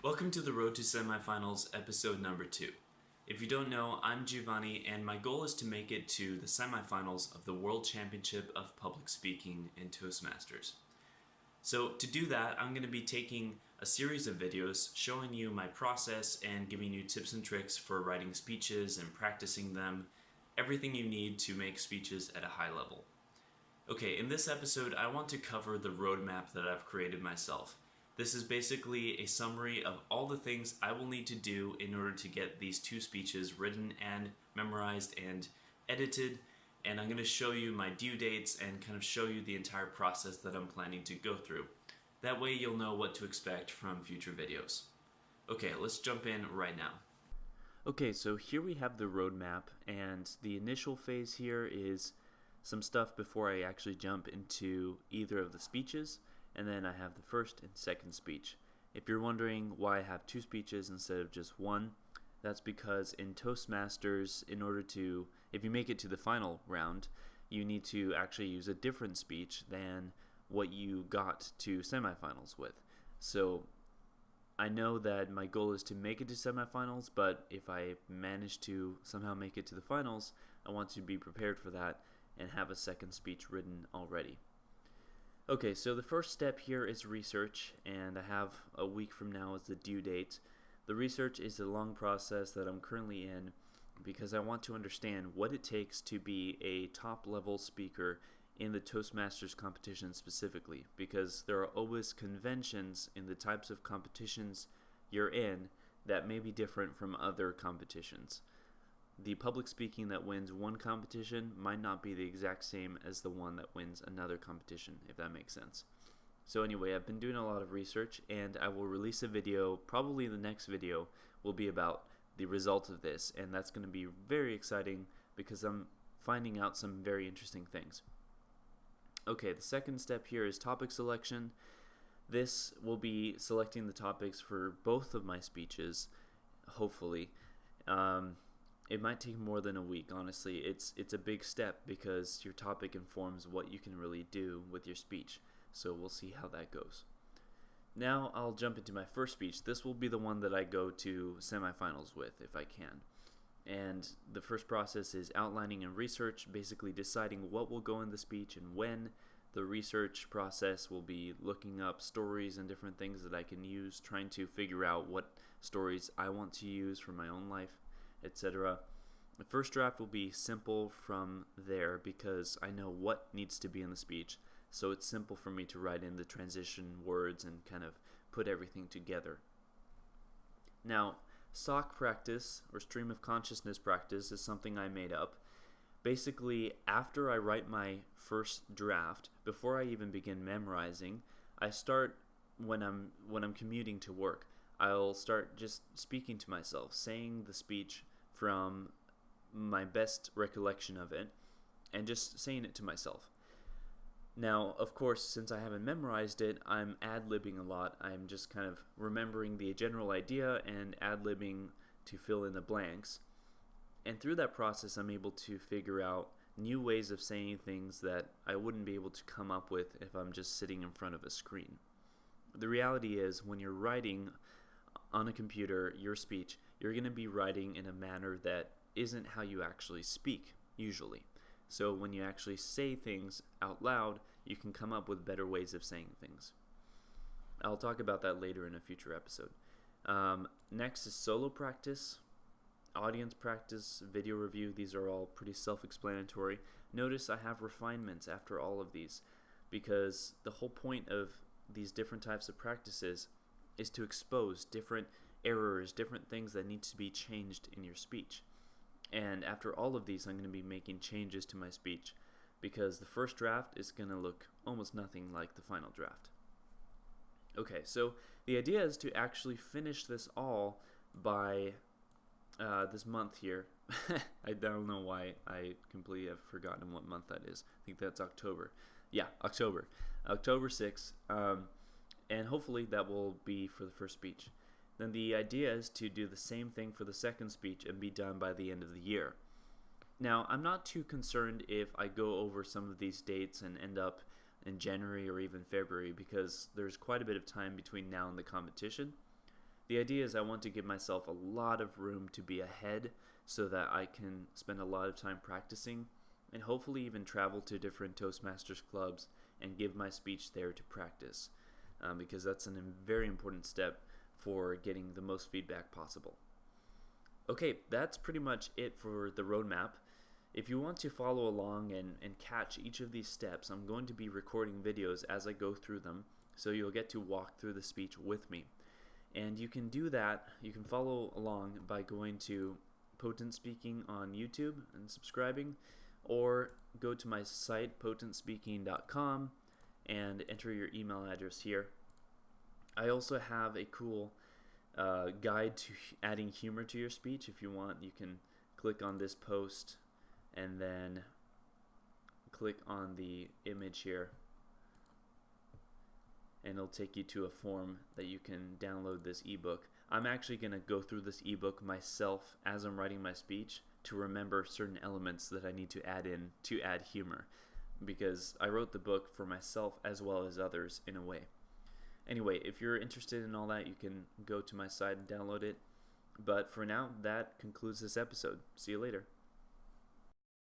Welcome to the Road to Semifinals episode number 2. If you don't know, I'm Giovanni and my goal is to make it to the semifinals of the World Championship of Public Speaking in Toastmasters. So to do that, I'm going to be taking a series of videos showing you my process and giving you tips and tricks for writing speeches and practicing them, everything you need to make speeches at a high level. Okay, in this episode I want to cover the roadmap that I've created myself. This is basically a summary of all the things I will need to do in order to get these 2 speeches written and memorized and edited, and I'm going to show you my due dates and kind of show you the entire process that I'm planning to go through. That way you'll know what to expect from future videos. Okay, let's jump in right now. Okay, so here we have the roadmap, and the initial phase here is some stuff before I actually jump into either of the speeches. And then I have the first and second speech. If you're wondering why I have 2 speeches instead of just 1, that's because in Toastmasters, if you make it to the final round, you need to actually use a different speech than what you got to semifinals with. So I know that my goal is to make it to semifinals, but if I manage to somehow make it to the finals, I want to be prepared for that and have a second speech written already. Okay, so the first step here is research, and I have a week from now as the due date. The research is a long process that I'm currently in because I want to understand what it takes to be a top-level speaker in the Toastmasters competition specifically, because there are always conventions in the types of competitions you're in that may be different from other competitions. The public speaking that wins one competition might not be the exact same as the one that wins another competition, if that makes sense. So anyway, I've been doing a lot of research, and I will release a video, probably the next video will be about the result of this, and that's going to be very exciting because I'm finding out some very interesting things. Okay, the second step here is topic selection. This will be selecting the topics for both of my speeches, hopefully. It might take more than a week, honestly. It's a big step because your topic informs what you can really do with your speech. So we'll see how that goes. Now I'll jump into my first speech. This will be the one that I go to semifinals with if I can. And the first process is outlining and research, basically deciding what will go in the speech and when. The research process will be looking up stories and different things that I can use, trying to figure out what stories I want to use for my own life, etc. The first draft will be simple from there because I know what needs to be in the speech, so it's simple for me to write in the transition words and kind of put everything together. Now, SOC practice, or stream of consciousness practice, is something I made up. Basically, after I write my first draft, before I even begin memorizing, I start when I'm commuting to work. I'll start just speaking to myself, saying the speech from my best recollection of it, and just saying it to myself. Now, of course, since I haven't memorized it, I'm ad-libbing a lot. I'm just kind of remembering the general idea and ad-libbing to fill in the blanks. And through that process, I'm able to figure out new ways of saying things that I wouldn't be able to come up with if I'm just sitting in front of a screen. The reality is, when you're writing on a computer your speech, you're going to be writing in a manner that isn't how you actually speak, usually. So when you actually say things out loud, you can come up with better ways of saying things. I'll talk about that later in a future episode. Next is solo practice, audience practice, video review. These are all pretty self-explanatory. Notice I have refinements after all of these because the whole point of these different types of practices is to expose different errors, different things that need to be changed in your speech. And after all of these, I'm going to be making changes to my speech because the first draft is going to look almost nothing like the final draft. Okay, so the idea is to actually finish this all by this month here. I don't know why I completely have forgotten what month that is. I think that's October. Yeah, October 6th. And hopefully that will be for the first speech. Then the idea is to do the same thing for the second speech and be done by the end of the year. Now, I'm not too concerned if I go over some of these dates and end up in January or even February because there's quite a bit of time between now and the competition. The idea is I want to give myself a lot of room to be ahead so that I can spend a lot of time practicing and hopefully even travel to different Toastmasters clubs and give my speech there to practice, because that's a very important step for getting the most feedback possible. Okay, that's pretty much it for the roadmap. If you want to follow along and catch each of these steps, I'm going to be recording videos as I go through them, so you'll get to walk through the speech with me. And you can do that, you can follow along by going to Potent Speaking on YouTube and subscribing, or go to my site, potentspeaking.com, and enter your email address here. I also have a cool guide to adding humor to your speech. If you want, you can click on this post and then click on the image here, and it'll take you to a form that you can download this ebook. I'm actually going to go through this ebook myself as I'm writing my speech to remember certain elements that I need to add in to add humor, because I wrote the book for myself as well as others in a way. Anyway, if you're interested in all that, you can go to my site and download it. But for now, that concludes this episode. See you later.